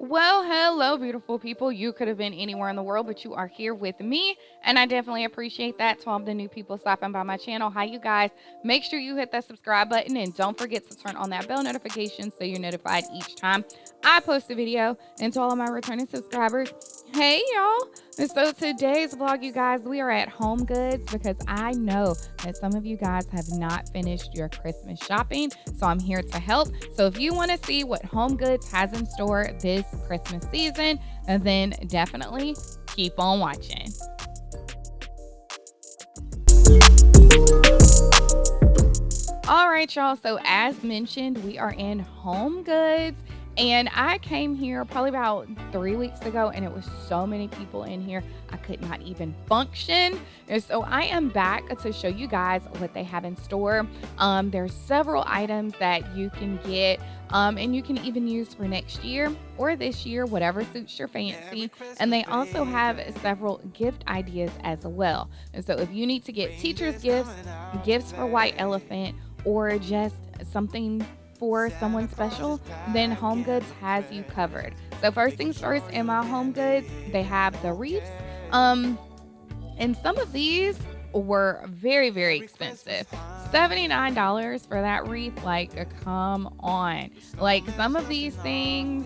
Well, hello, beautiful people. You could have been anywhere in the world, but you are here with me, and I definitely appreciate that. To all the new people stopping by my channel, hi, you guys. Make sure you hit that subscribe button, and don't forget to turn on that bell notification so you're notified each time I post a video. And to all of my returning subscribers, hey, y'all. And so today's vlog, you guys, we are at HomeGoods because I know that some of you guys have not finished your Christmas shopping, so I'm here to help. So if you want to see what HomeGoods has in store this Christmas season, then definitely keep on watching. All right, y'all. So as mentioned, we are in HomeGoods. And I came here probably about 3 weeks ago, and it was so many people in here, I could not even function. And so I am back to show you guys what they have in store. There's several items that you can get, and you can even use for next year or this year, whatever suits your fancy. And they also have several gift ideas as well. And so if you need to get teachers gifts, gifts for White Elephant, or just something for someone special, then HomeGoods has you covered. So first things first, in my HomeGoods, they have the wreaths. And some of these were very, very expensive. $79 for that wreath. Like, come on. Like, some of these things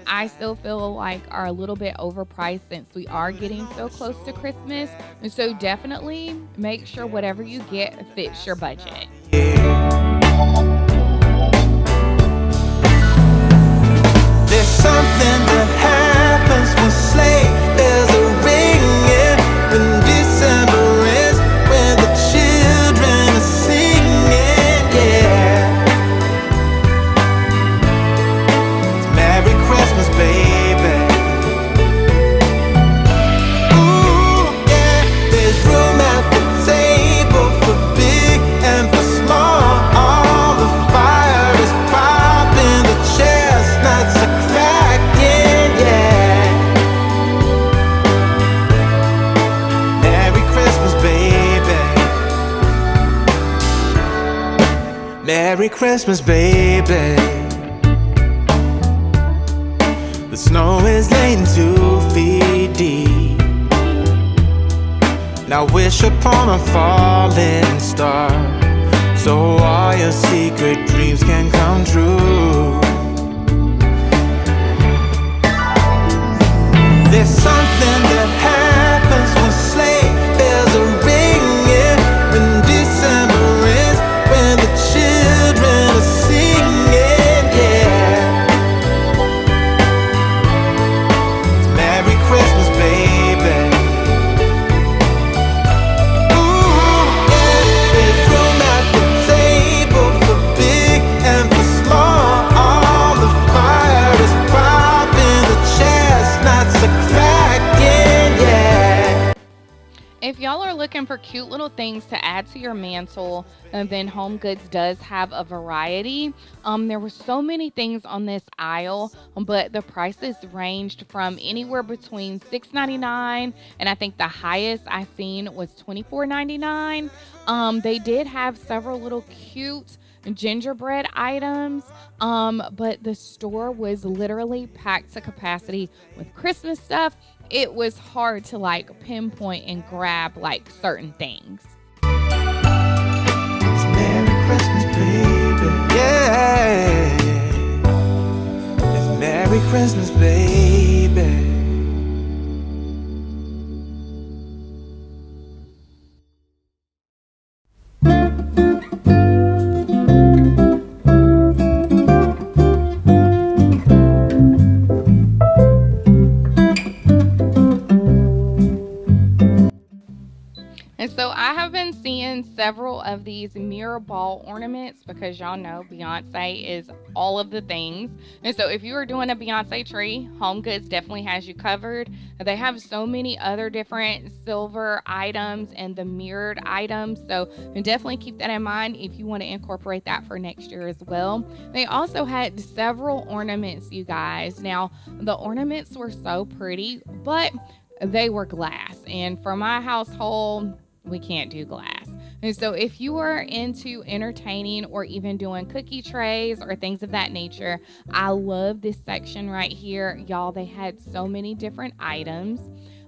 I still feel like are a little bit overpriced since we are getting so close to Christmas. And so definitely make sure whatever you get fits your budget. There's something that happens when sleigh bells are ringing, when December ends, when the children are singing, yeah. It's Merry Christmas, baby. Ooh, yeah. There's room at the table for big and for small. All the fire is popping, the chestnuts are cracking, yeah. Merry Christmas, baby. Merry Christmas, baby. The snow is laying 2 feet deep. Now wish upon a falling star, so all your secret dreams can come true. There's something that happens when sleigh bells are ringing, when December ends, when the children are singing, yeah. It's Merry Christmas, baby. Ooh, yeah. There's room at the table for big and for small. All the fire is popping, the chestnuts are cracking, yeah. If y'all are looking for cute little things to add to your mantle, then HomeGoods does have a variety. There were so many things on this aisle, but the prices ranged from anywhere between $6.99, and I think the highest I seen was $24.99. They did have several little cute gingerbread items, but the store was literally packed to capacity with Christmas stuff. It was hard to like pinpoint and grab like certain things. It's Merry Christmas, baby. Yeah. It's Merry Christmas, baby. And so I have been seeing several of these mirror ball ornaments because y'all know Beyonce is all of the things. And so if you are doing a Beyonce tree, HomeGoods definitely has you covered. They have so many other different silver items and the mirrored items. So definitely keep that in mind if you want to incorporate that for next year as well. They also had several ornaments, you guys. Now, the ornaments were so pretty, but they were glass. And for my household, we can't do glass. And so if you are into entertaining or even doing cookie trays or things of that nature, I love this section right here. Y'all, they had so many different items.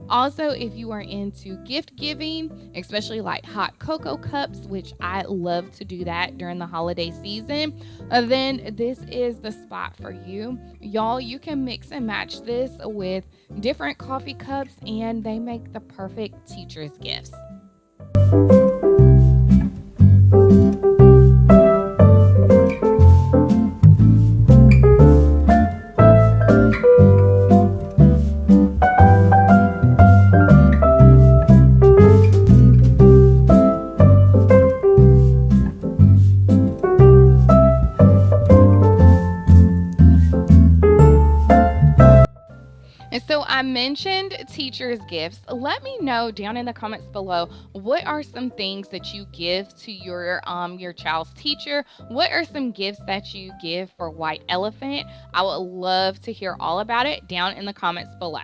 Also, if you are into gift giving, especially like hot cocoa cups, which I love to do that during the holiday season, then this is the spot for you. Y'all, you can mix and match this with different coffee cups, and they make the perfect teacher's gifts. And so I mentioned teachers' gifts. Let me know down in the comments below, what are some things that you give to your child's teacher? What are some gifts that you give for White Elephant? I would love to hear all about it down in the comments below.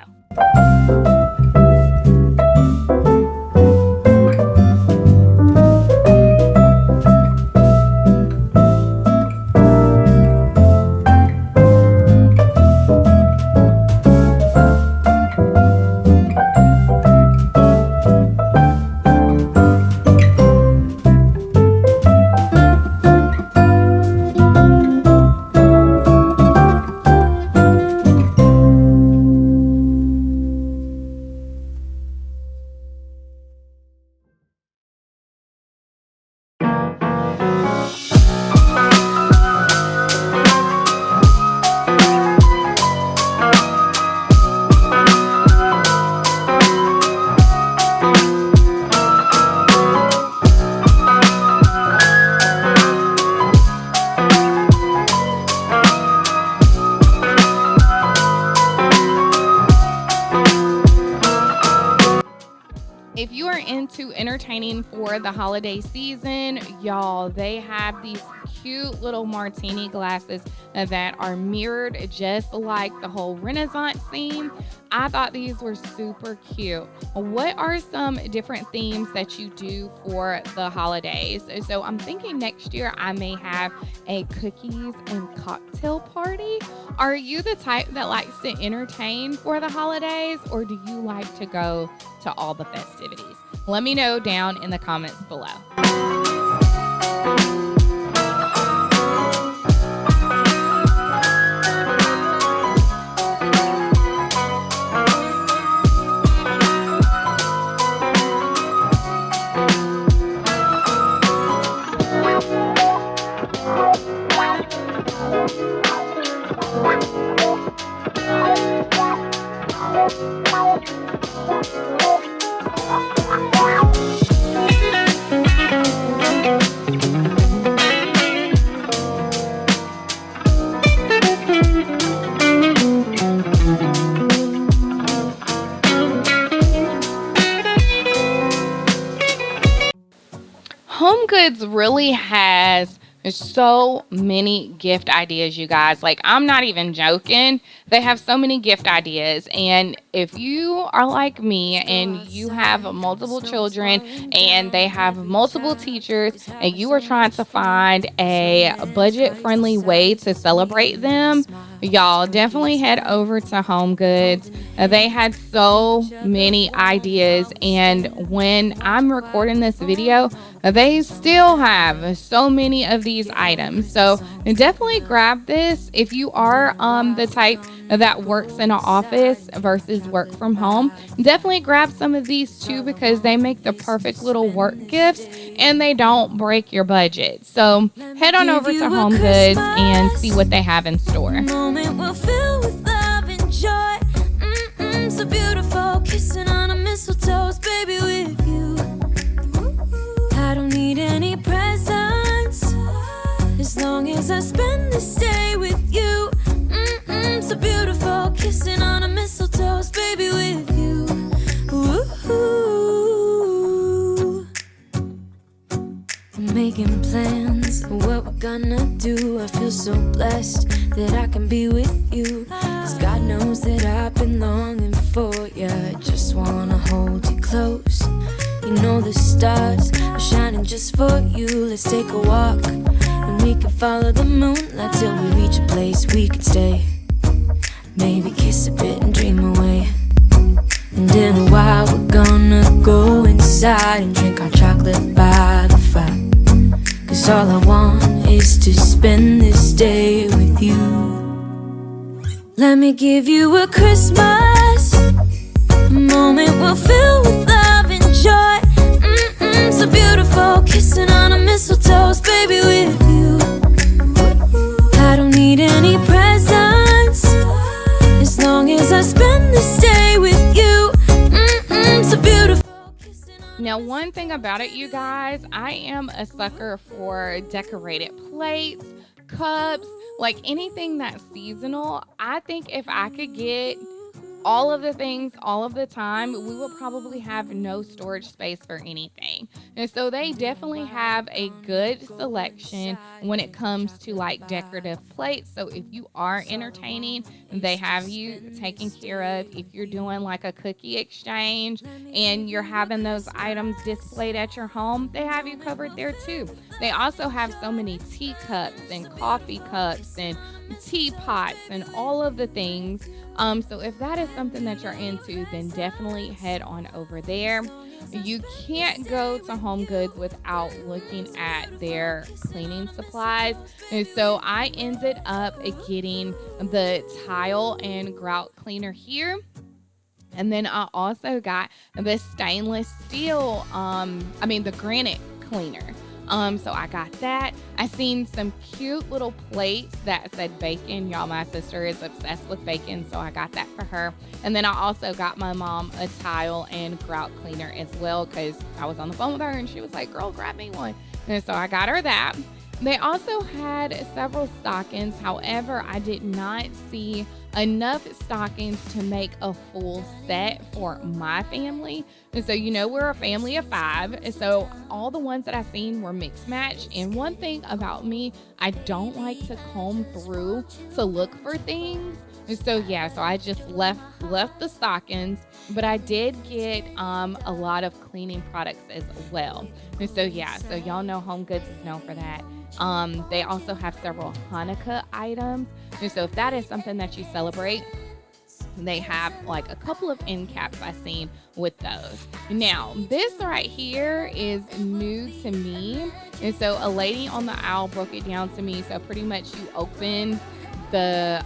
If you are into entertaining for the holiday season, y'all, they have these cute little martini glasses that are mirrored just like the whole Renaissance theme. I thought these were super cute. What are some different themes that you do for the holidays? So I'm thinking next year I may have a cookies and cocktail party. Are you the type that likes to entertain for the holidays, or do you like to go to all the festivities? Let me know down in the comments below. Homegoods really has so many gift ideas, you guys. Like, I'm not even joking. They have so many gift ideas. And if you are like me and you have multiple children and they have multiple teachers and you are trying to find a budget-friendly way to celebrate them, y'all definitely head over to Homegoods. They had so many ideas, and when I'm recording this video, they still have so many of these items. So definitely grab this if you are the type that works in an office versus work from home. Definitely grab some of these too, because they make the perfect little work gifts and they don't break your budget. So head on over to Homegoods and see what they have in store. Moment will fill with love and joy. So beautiful, kissing on a mistletoe, baby, with you. I don't need any presents as long as I spend this day with you. So beautiful, kissing on a mistletoe, baby, with you. Ooh. I'm making plans for what we're gonna do. I feel so blessed that I can be with you, 'cause God knows that I've been longing for you. I just wanna hold you close. You know the stars are shining just for you. Let's take a walk and we can follow the moonlight till we reach a place we can stay. Maybe kiss a bit and dream away. And in a while we're gonna go inside and drink our chocolate by the fire. 'Cause all I want is to spend this day with you. Let me give you a Christmas, a moment we'll fill with love and joy. So beautiful, kissing on a mistletoe, baby, with you. I don't need any presents, as long as I spend this day with you. So beautiful. Now, one thing about it, you guys, I am a sucker for decorated plates, cups, like anything that's seasonal. I think if I could get all of the things all of the time, we will probably have no storage space for anything. And so they definitely have a good selection when it comes to like decorative plates. So if you are entertaining, they have you taken care of. If you're doing like a cookie exchange and you're having those items displayed at your home, they have you covered there too. They also have so many teacups and coffee cups and teapots and all of the things. So if that is something that you're into, then definitely head on over there. You can't go to HomeGoods without looking at their cleaning supplies. And so I ended up getting the tile and grout cleaner here. And then I also got the stainless steel, the granite cleaner. So I got that. I seen some cute little plates that said bacon. Y'all, my sister is obsessed with bacon, so I got that for her. And then I also got my mom a tile and grout cleaner as well, because I was on the phone with her and she was like, girl, grab me one. And so I got her that. They also had several stockings. However, I did not see enough stockings to make a full set for my family. And so, we're a family of 5. And so all the ones that I seen were mixed match. And one thing about me, I don't like to comb through to look for things. And so, so I just left the stockings, but I did get a lot of cleaning products as well. And so, so y'all know HomeGoods is known for that. They also have several Hanukkah items. And so if that is something that you celebrate, they have like a couple of end caps I've seen with those. Now, this right here is new to me. And so a lady on the aisle broke it down to me. So pretty much you open the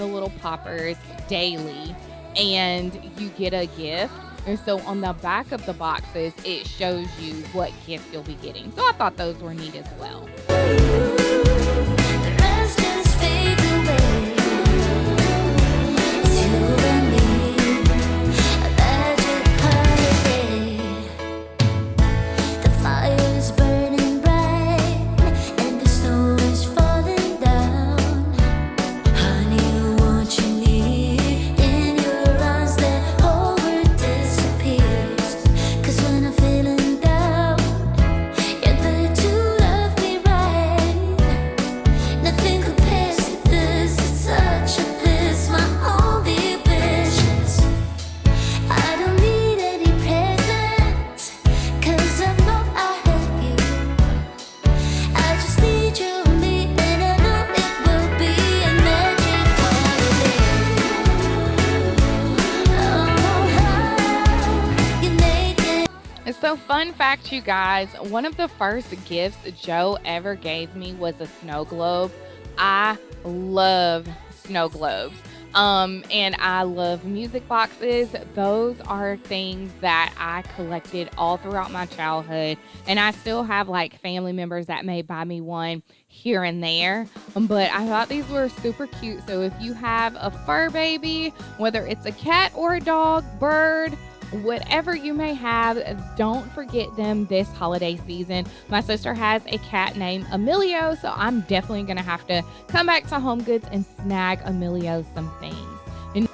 little poppers daily and you get a gift. And so on the back of the boxes, it shows you what gift you'll be getting. So I thought those were neat as well. The rest just fades away. It's you and me, a magic holiday. The fire is burning bright and the snow is falling down. Honey, won't you need in your arms that whole world disappears? 'Cause when I'm feeling down, you're there to love me right. Nothing compares to this, it's such a bliss, my only wishes. I don't need any presents, 'cause I know I have you. I just need you and me, and I know it will be a magic holiday. Oh, you make it. And so fun fact, you guys, one of the first gifts Joe ever gave me was a snow globe. I love snow globes. And I love music boxes. Those are things that I collected all throughout my childhood. And I still have like family members that may buy me one here and there. But I thought these were super cute. So if you have a fur baby, whether it's a cat or a dog, bird, whatever you may have, don't forget them this holiday season. My sister has a cat named Emilio, so I'm definitely going to have to come back to HomeGoods and snag Emilio some things. And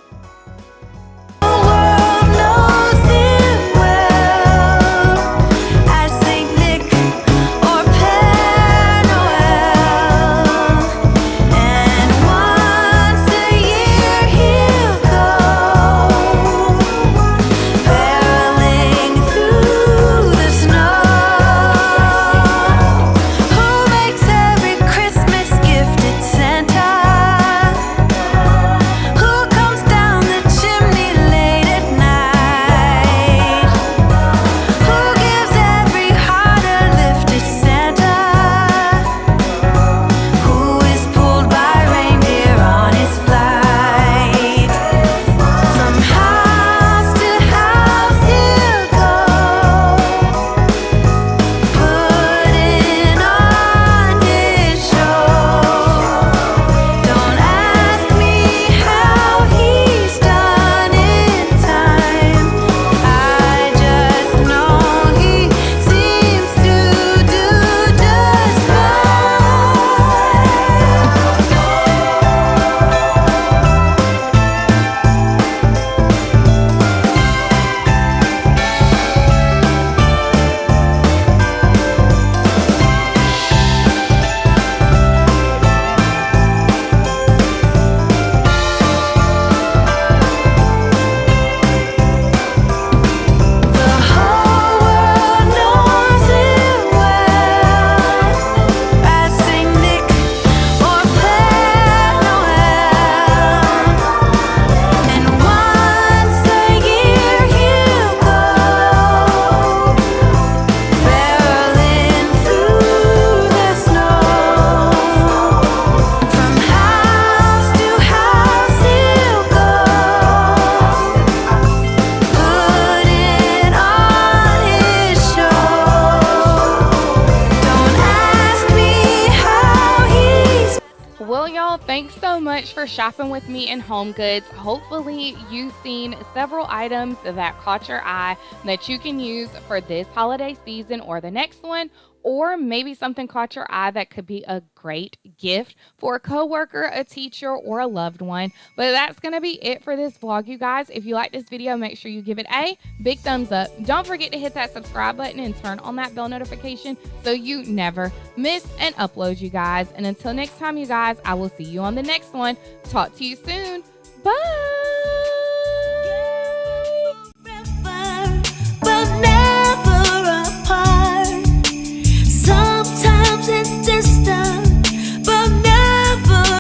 for shopping with me in HomeGoods. Hopefully you've seen several items that caught your eye that you can use for this holiday season or the next one, or maybe something caught your eye that could be a great gift for a coworker, a teacher, or a loved one. But that's going to be it for this vlog, you guys. If you like this video, make sure you give it a big thumbs up. Don't forget to hit that subscribe button and turn on that bell notification so you never miss an upload, you guys. And until next time, you guys, I will see you on the next one. Talk to you soon. Bye.